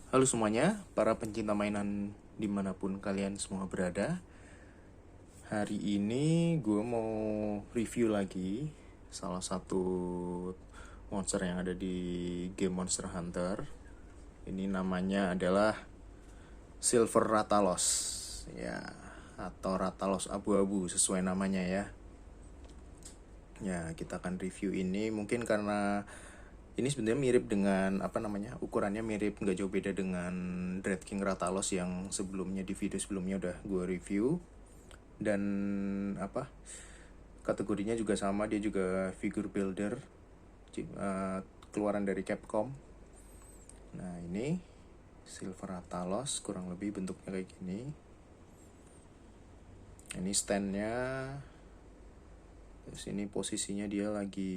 Halo semuanya, para pencinta mainan dimanapun kalian semua berada. Hari ini gue mau review lagi salah satu monster yang ada di game Monster Hunter. Ini namanya adalah Silver Rathalos, ya, atau Rathalos abu-abu sesuai namanya ya. Ya, kita akan review ini mungkin karena ini sebenarnya mirip dengan ukurannya mirip, nggak jauh beda dengan Dread King Rathalos yang sebelumnya di video sebelumnya udah gue review. Dan kategorinya juga sama, dia juga figure builder, keluaran dari Capcom. Nah, ini Silver Rathalos kurang lebih bentuknya kayak gini. Ini standnya. Terus ini posisinya dia lagi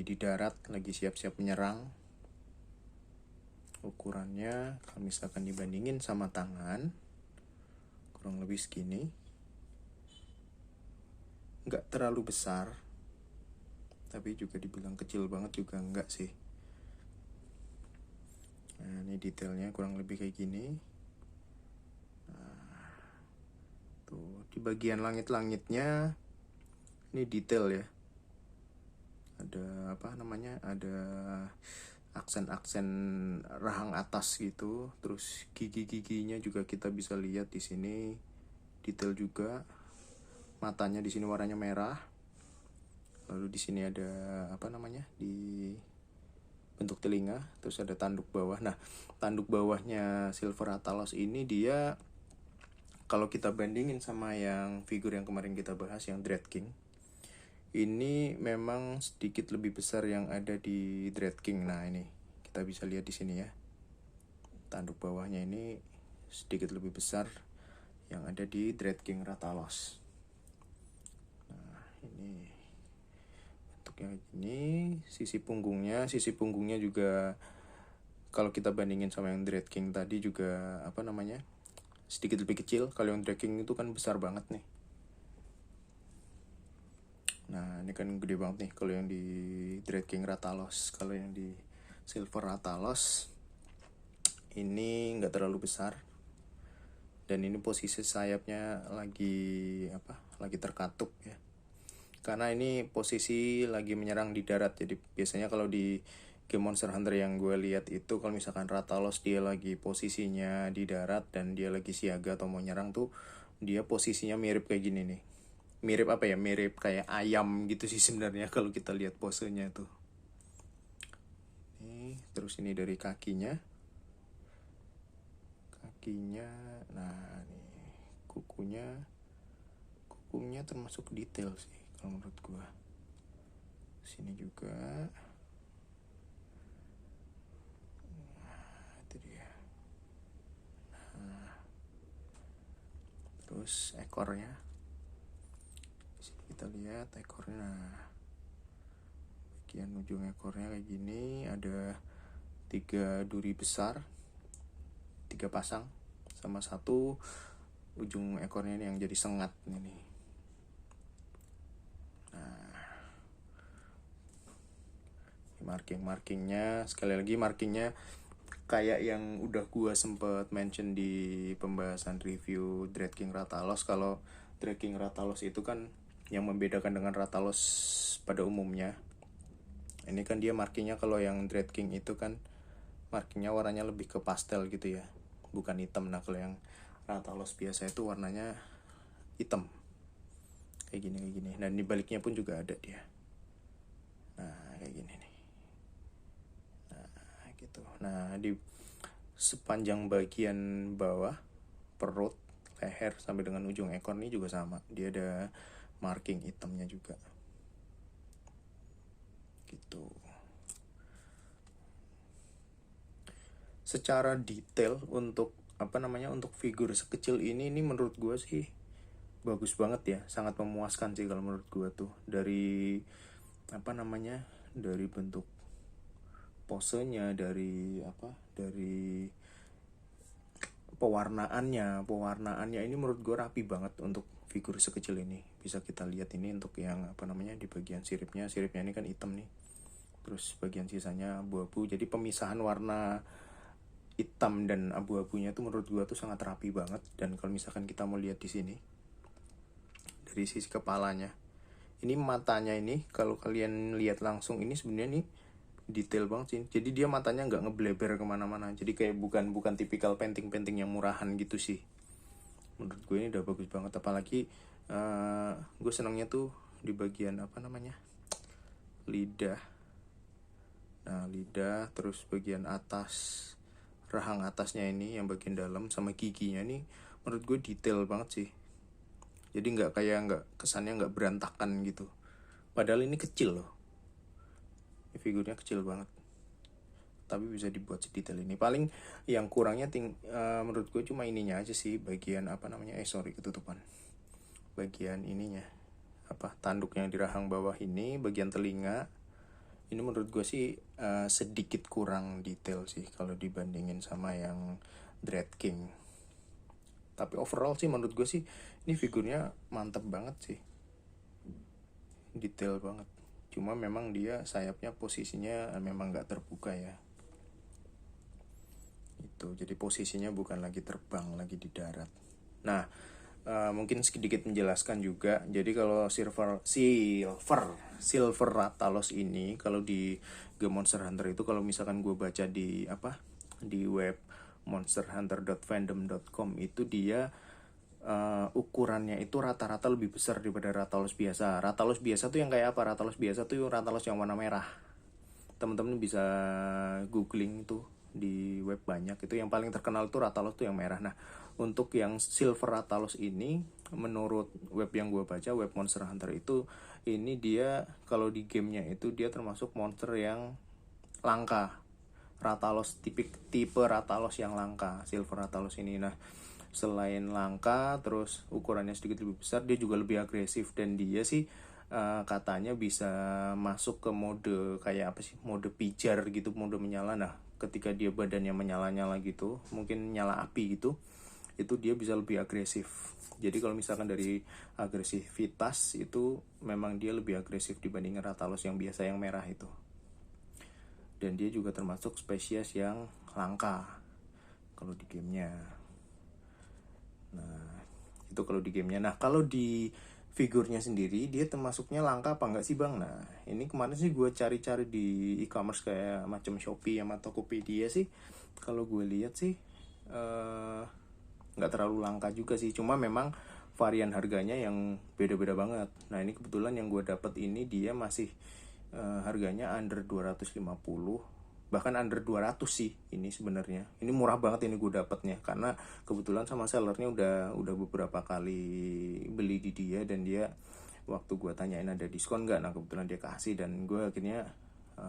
di darat, lagi siap-siap menyerang. Ukurannya kalau misalkan dibandingin sama tangan kurang lebih segini, nggak terlalu besar, tapi juga dibilang kecil banget juga enggak sih. Nah, ini detailnya kurang lebih kayak gini. Nah, tuh di bagian langit-langitnya ini detail ya. Ada ada aksen-aksen rahang atas gitu. Terus gigi-giginya juga kita bisa lihat di sini, detail juga. Matanya di sini warnanya merah. Lalu di sini ada di bentuk telinga, terus ada tanduk bawah. Nah, tanduk bawahnya Silver Rathalos ini dia kalau kita bandingin sama yang figur yang kemarin kita bahas yang Dread King, ini memang sedikit lebih besar yang ada di Dread King. Nah, ini kita bisa lihat di sini ya. Tanduk bawahnya ini sedikit lebih besar yang ada di Dread King Rathalos. Nah, ini bentuknya ini sisi punggungnya juga kalau kita bandingin sama yang Dread King tadi juga sedikit lebih kecil. Kalau yang Dread King itu kan besar banget nih. Nah, ini kan gede banget nih kalau yang di Dread King Rathalos. Kalau yang di Silver Rathalos ini nggak terlalu besar. Dan ini posisi sayapnya lagi terkatup ya. Karena ini posisi lagi menyerang di darat. Jadi biasanya kalau di game Monster Hunter yang gue lihat itu, kalau misalkan Rathalos dia lagi posisinya di darat dan dia lagi siaga atau mau nyerang tuh, dia posisinya mirip kayak gini nih. Mirip kayak ayam gitu sih sebenarnya kalau kita lihat posenya tuh. Ini terus ini dari kakinya. Nah nih kukunya termasuk detail sih kalau menurut gua. Sini juga. Nah, itu dia. Nah, terus ekornya. Sini kita lihat ekornya. Nah, bagian ujung ekornya kayak gini, ada 3 duri besar, 3 pasang, sama satu ujung ekornya ini yang jadi sengat ini. Nah, markingnya sekali lagi, markingnya kayak yang udah gua sempet mention di pembahasan review Dread King Rathalos. Kalau Dread King Rathalos itu kan yang membedakan dengan Rathalos pada umumnya, ini kan dia markingnya, kalau yang Dread King itu kan markingnya warnanya lebih ke pastel gitu ya, bukan hitam. Nah, kalau yang Rathalos biasa itu warnanya hitam kayak gini. Dan di baliknya pun juga ada dia. Nah, kayak gini nih. Nah, gitu. Nah, di sepanjang bagian bawah perut, leher sampai dengan ujung ekor nih juga sama. Dia ada marking hitamnya juga. Gitu. Secara detail untuk untuk figur sekecil ini menurut gue sih bagus banget ya, sangat memuaskan sih kalau menurut gue tuh. Dari dari bentuk posenya, dari pewarnaannya ini menurut gue rapi banget untuk figur sekecil ini. Bisa kita lihat ini untuk yang di bagian siripnya ini kan hitam nih. terus bagian sisanya abu-abu. Jadi pemisahan warna hitam dan abu-abunya tuh menurut gue tuh sangat rapi banget. Dan kalau misalkan kita mau lihat di sini dari sisi kepalanya, ini matanya ini kalau kalian lihat langsung ini sebenarnya nih detail banget sih. Jadi dia matanya nggak ngebleber kemana-mana. Jadi kayak bukan tipikal painting yang murahan gitu sih. Menurut gue ini udah bagus banget. Apalagi gue senangnya tuh di bagian apa namanya, lidah. Nah lidah, terus bagian atas, rahang atasnya ini yang bagian dalam sama giginya nih menurut gue detail banget sih. Jadi kesannya nggak berantakan gitu. Padahal ini kecil loh. Ini figurnya kecil banget. Tapi bisa dibuat sedetail ini. Paling yang kurangnya menurut gue cuma ininya aja sih, bagian apa namanya? Ketutupan. Bagian ininya. Tanduk yang di rahang bawah ini, bagian telinga. Ini menurut gue sih sedikit kurang detail sih kalau dibandingin sama yang Dread King. Tapi overall sih menurut gue sih ini figurnya mantep banget sih, detail banget. Cuma memang dia sayapnya posisinya memang nggak terbuka ya, itu jadi posisinya bukan lagi terbang, lagi di darat. Nah mungkin sedikit menjelaskan juga. Jadi kalau silver Rathalos ini kalau di game Monster Hunter itu, kalau misalkan gue baca di web monsterhunter.fandom.com itu dia ukurannya itu rata-rata lebih besar daripada Rathalos biasa. Rathalos biasa tuh yang kayak apa? Rathalos biasa tuh Rathalos yang warna merah. Teman-teman bisa googling tuh di web banyak. Itu yang paling terkenal tuh Rathalos tuh yang merah. Nah, untuk yang Silver Rathalos ini, menurut web yang gue baca, web Monster Hunter itu, ini dia kalau di gamenya itu dia termasuk monster yang langka. Rathalos tipe Rathalos yang langka, Silver Rathalos ini. Nah, selain langka, terus ukurannya sedikit lebih besar, dia juga lebih agresif. Dan dia sih katanya bisa masuk ke mode kayak mode pijar gitu, mode menyala. Nah, ketika dia badannya menyala-nyala gitu, mungkin nyala api gitu, itu dia bisa lebih agresif. Jadi kalau misalkan dari agresivitas itu memang dia lebih agresif dibandingin Rathalos yang biasa yang merah itu. Dan dia juga termasuk spesies yang langka kalau di gamenya. Nah itu kalau di gamenya. Nah kalau di figurnya sendiri dia termasuknya langka apa enggak sih bang? Nah ini kemarin sih gue cari-cari di e-commerce kayak macam Shopee sama Tokopedia sih, kalau gue lihat sih nggak terlalu langka juga sih. Cuma memang varian harganya yang beda-beda banget. Nah ini kebetulan yang gue dapet ini dia masih harganya under 250, bahkan under 200 sih ini sebenarnya. Ini murah banget ini gue dapetnya, karena kebetulan sama sellernya udah beberapa kali beli di dia, dan dia waktu gue tanyain ada diskon nggak, nah kebetulan dia kasih, dan gue akhirnya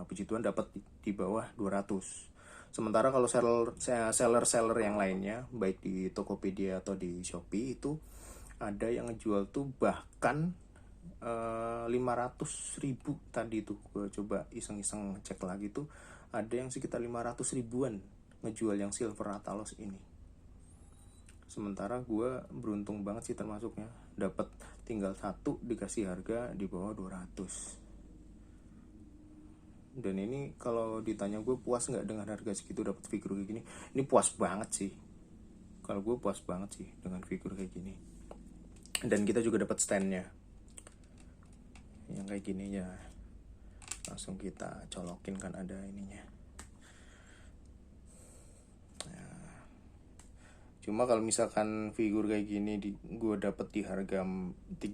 puji Tuhan dapat di bawah 200. Sementara kalau seller yang lainnya, baik di Tokopedia atau di Shopee, itu ada yang ngejual tuh bahkan 500.000 tadi tuh. Gue coba iseng-iseng cek lagi tuh, ada yang sekitar 500 ribuan ngejual yang Silver Rathalos ini. Sementara gue beruntung banget sih termasuknya, dapat tinggal satu dikasih harga di bawah 200. Dan ini kalau ditanya gue puas nggak dengan harga segitu dapat figur kayak gini, ini puas banget sih. Kalau gue puas banget sih dengan figur kayak gini. Dan kita juga dapat standnya yang kayak gini ya, langsung kita colokin kan ada ininya. Nah, cuma kalau misalkan figur kayak gini gue dapet di harga 300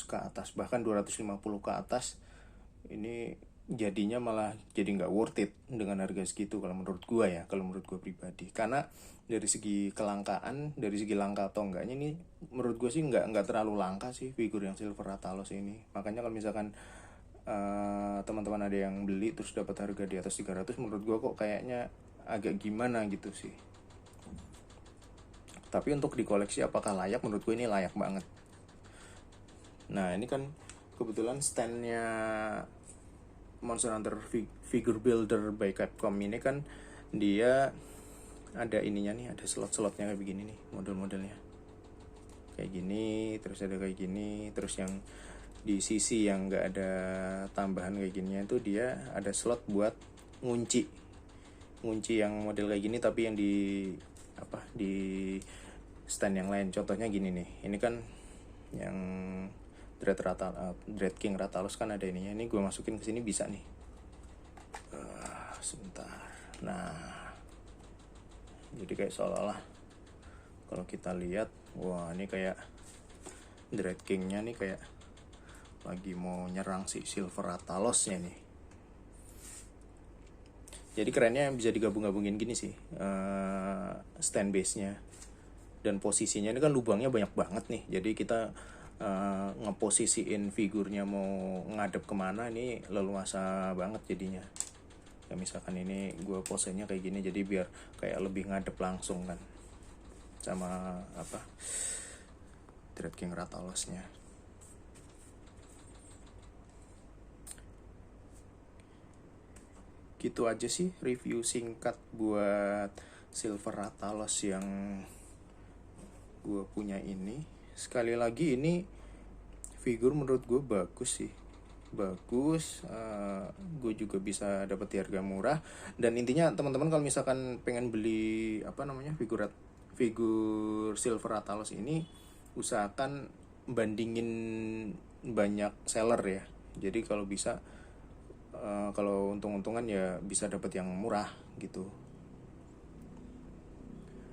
ke atas, bahkan 250 ke atas, ini jadinya malah jadi nggak worth it dengan harga segitu kalau menurut gue ya, kalau menurut gue pribadi. Karena dari segi kelangkaan, dari segi langka atau enggaknya, ini menurut gue sih nggak terlalu langka sih figur yang Silver Rathalos ini. Makanya kalau misalkan teman-teman ada yang beli terus dapat harga di atas 300, menurut gue kok kayaknya agak gimana gitu sih. Tapi untuk dikoleksi apakah layak? Menurut gue ini layak banget. Nah ini kan kebetulan standnya Monster Hunter Figure Builder by Capcom ini kan dia ada ininya nih, ada slot-slotnya kayak begini nih, model-modelnya kayak gini, terus ada kayak gini, terus yang di sisi yang nggak ada tambahan kayak gini itu dia ada slot buat ngunci yang model kayak gini, tapi yang di stand yang lain. Contohnya gini nih, ini kan yang Dread King Rathalos kan ada ininya. Ini gue masukin ke sini bisa nih. Sebentar. Nah, jadi kayak seolah-olah kalau kita lihat, wah ini kayak Dread King-nya nih kayak lagi mau nyerang si Silver Rathalosnya nih. Jadi kerennya bisa digabung-gabungin gini sih, stand base-nya dan posisinya. Ini kan lubangnya banyak banget nih, jadi kita ngeposisiin figurnya mau ngadep kemana ini leluasa banget jadinya. Ya misalkan ini gue posenya kayak gini, jadi biar kayak lebih ngadep langsung kan sama Dread King Rathalosnya. Gitu aja sih review singkat buat Silver Rathalos yang gue punya ini. Sekali lagi ini figur menurut gue bagus sih, bagus. Gue juga bisa dapat di harga murah. Dan intinya teman-teman kalau misalkan pengen beli figur Silver Rathalos ini, usahakan bandingin banyak seller ya. Jadi kalau bisa kalau untung-untungan ya bisa dapat yang murah gitu.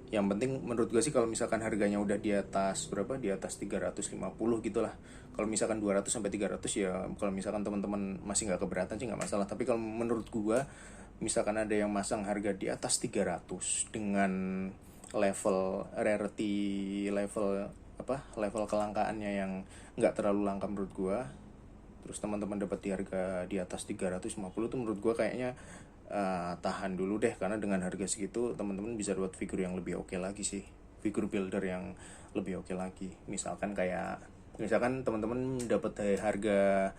Yang penting menurut gue sih kalau misalkan harganya udah di atas berapa, di atas 350 gitulah. Kalau misalkan 200 sampai 300 ya kalau misalkan teman-teman masih nggak keberatan sih nggak masalah. Tapi kalau menurut gue misalkan ada yang masang harga di atas 300 dengan level rarity, level kelangkaannya yang nggak terlalu langka menurut gue, terus teman-teman dapat di harga di atas 350 tuh menurut gue kayaknya tahan dulu deh, karena dengan harga segitu teman-teman bisa dapat figur yang lebih oke lagi sih, figur builder yang lebih oke lagi. Misalkan teman-teman dapat harga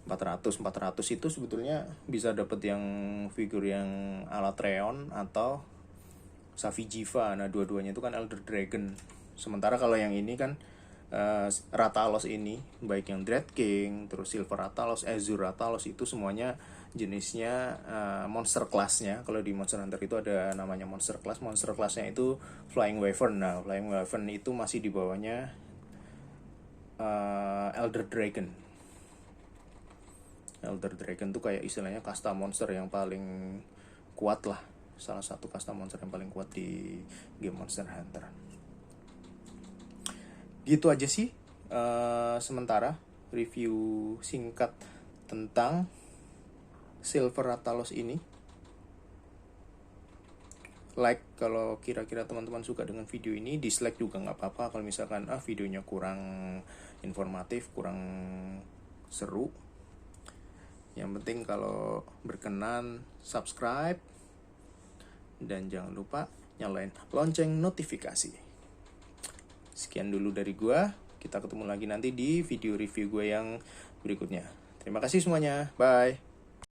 400 itu sebetulnya bisa dapat yang figur yang ala Treon atau Safi'jiiva. Nah dua-duanya itu kan Elder Dragon. Sementara kalau yang ini kan Rathalos ini, baik yang Dread King, terus Silver Rathalos, Azure Rathalos, itu semuanya jenisnya monster class-nya. Kalau di Monster Hunter itu ada namanya monster class. Monster class-nya itu Flying Wyvern. Nah, Flying Wyvern itu masih di bawahnya Elder Dragon. Elder Dragon tuh kayak istilahnya kasta monster yang paling kuat lah. Salah satu kasta monster yang paling kuat di game Monster Hunter. Gitu aja sih sementara review singkat tentang Silver Rathalos ini. Like kalau kira-kira teman-teman suka dengan video ini, dislike juga nggak apa-apa kalau misalkan videonya kurang informatif, kurang seru. Yang penting kalau berkenan subscribe dan jangan lupa nyalain lonceng notifikasi. Sekian dulu dari gue. Kita ketemu lagi nanti di video review gue yang berikutnya. Terima kasih semuanya. Bye.